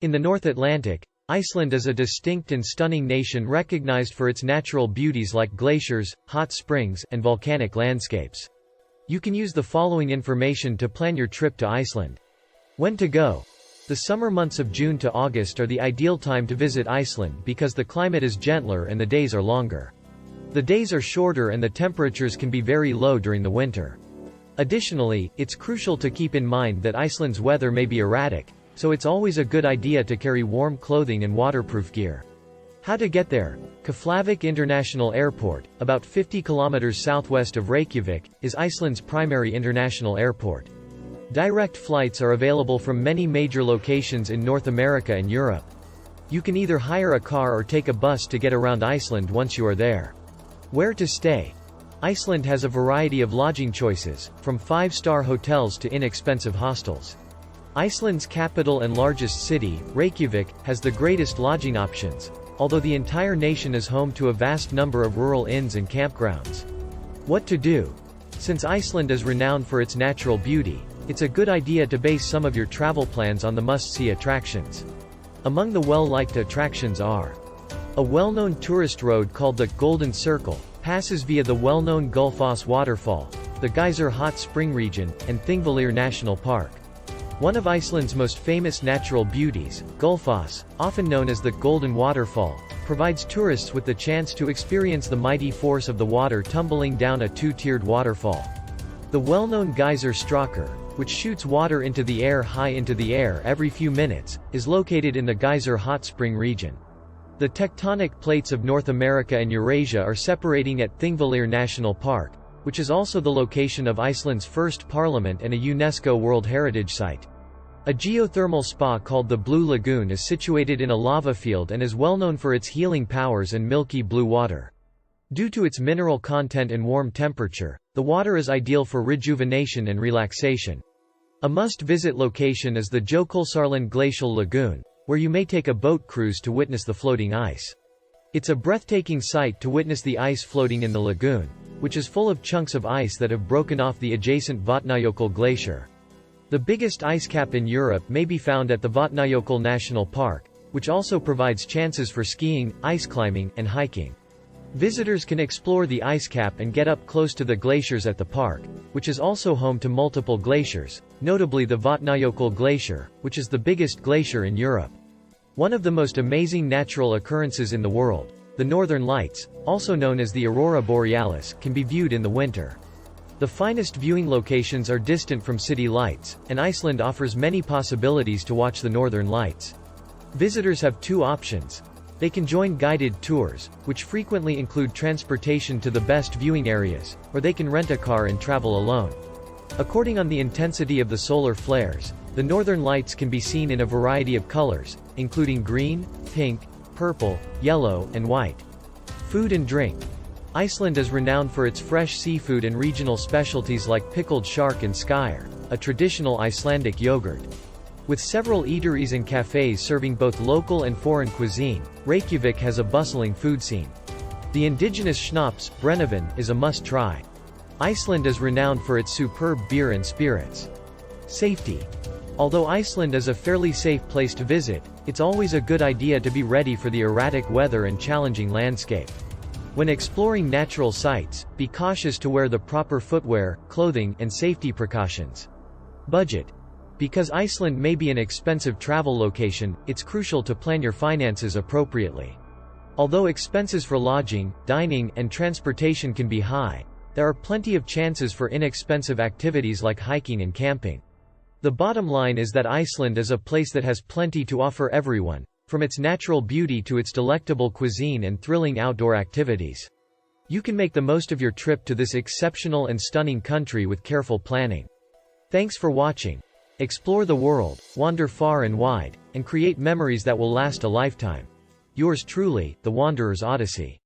In the North Atlantic, Iceland is a distinct and stunning nation recognized for its natural beauties like glaciers, hot springs, and volcanic landscapes. You can use the following information to plan your trip to Iceland. When to go? The summer months of June to August are the ideal time to visit Iceland because the climate is gentler and the days are longer. The days are shorter and the temperatures can be very low during the winter. Additionally, it's crucial to keep in mind that Iceland's weather may be erratic, so it's always a good idea to carry warm clothing and waterproof gear. How to get there? Keflavik International Airport, about 50 kilometers southwest of Reykjavik, is Iceland's primary international airport. Direct flights are available from many major locations in North America and Europe. You can either hire a car or take a bus to get around Iceland once you are there. Where to stay? Iceland has a variety of lodging choices, from 5-star hotels to inexpensive hostels. Iceland's capital and largest city, Reykjavik, has the greatest lodging options, although the entire nation is home to a vast number of rural inns and campgrounds. What to do? Since Iceland is renowned for its natural beauty, it's a good idea to base some of your travel plans on the must-see attractions. Among the well-liked attractions are: a well-known tourist road called the Golden Circle passes via the well-known Gullfoss waterfall, the Geyser Hot Spring region, and Thingvellir National Park. One of Iceland's most famous natural beauties, Gullfoss, often known as the Golden Waterfall, provides tourists with the chance to experience the mighty force of the water tumbling down a two-tiered waterfall. The well-known geyser Strákur, which shoots water into the air high into the air every few minutes, is located in the Geyser Hot Spring region. The tectonic plates of North America and Eurasia are separating at Thingvellir National Park, which is also the location of Iceland's first parliament and a UNESCO World Heritage Site. A geothermal spa called the Blue Lagoon is situated in a lava field and is well known for its healing powers and milky blue water. Due to its mineral content and warm temperature, the water is ideal for rejuvenation and relaxation. A must-visit location is the Jökulsárlón Glacial Lagoon, where you may take a boat cruise to witness the floating ice. It's a breathtaking sight to witness the ice floating in the lagoon, which is full of chunks of ice that have broken off the adjacent Vatnajökull glacier. The biggest ice cap in Europe may be found at the Vatnajökull National Park, which also provides chances for skiing, ice climbing, and hiking. Visitors can explore the ice cap and get up close to the glaciers at the park, which is also home to multiple glaciers, notably the Vatnajökull Glacier, which is the biggest glacier in Europe. One of the most amazing natural occurrences in the world, the Northern Lights, also known as the Aurora Borealis, can be viewed in the winter. The finest viewing locations are distant from city lights, and Iceland offers many possibilities to watch the Northern Lights. Visitors have two options. They can join guided tours, which frequently include transportation to the best viewing areas, or they can rent a car and travel alone. According on the intensity of the solar flares, the Northern Lights can be seen in a variety of colors, including green, pink, purple, yellow, and white. Food and drink. Iceland is renowned for its fresh seafood and regional specialties like pickled shark and skyr, a traditional Icelandic yogurt. With several eateries and cafes serving both local and foreign cuisine, Reykjavik has a bustling food scene. The indigenous schnapps, Brennivin, is a must-try. Iceland is renowned for its superb beer and spirits. Safety. Although Iceland is a fairly safe place to visit, it's always a good idea to be ready for the erratic weather and challenging landscape. When exploring natural sites, be cautious to wear the proper footwear, clothing, and safety precautions. Budget. Because Iceland may be an expensive travel location, it's crucial to plan your finances appropriately. Although expenses for lodging, dining, and transportation can be high, there are plenty of chances for inexpensive activities like hiking and camping. The bottom line is that Iceland is a place that has plenty to offer everyone, from its natural beauty to its delectable cuisine and thrilling outdoor activities. You can make the most of your trip to this exceptional and stunning country with careful planning. Thanks for watching. Explore the world, wander far and wide, and create memories that will last a lifetime. Yours truly, The Wanderer's Odyssey.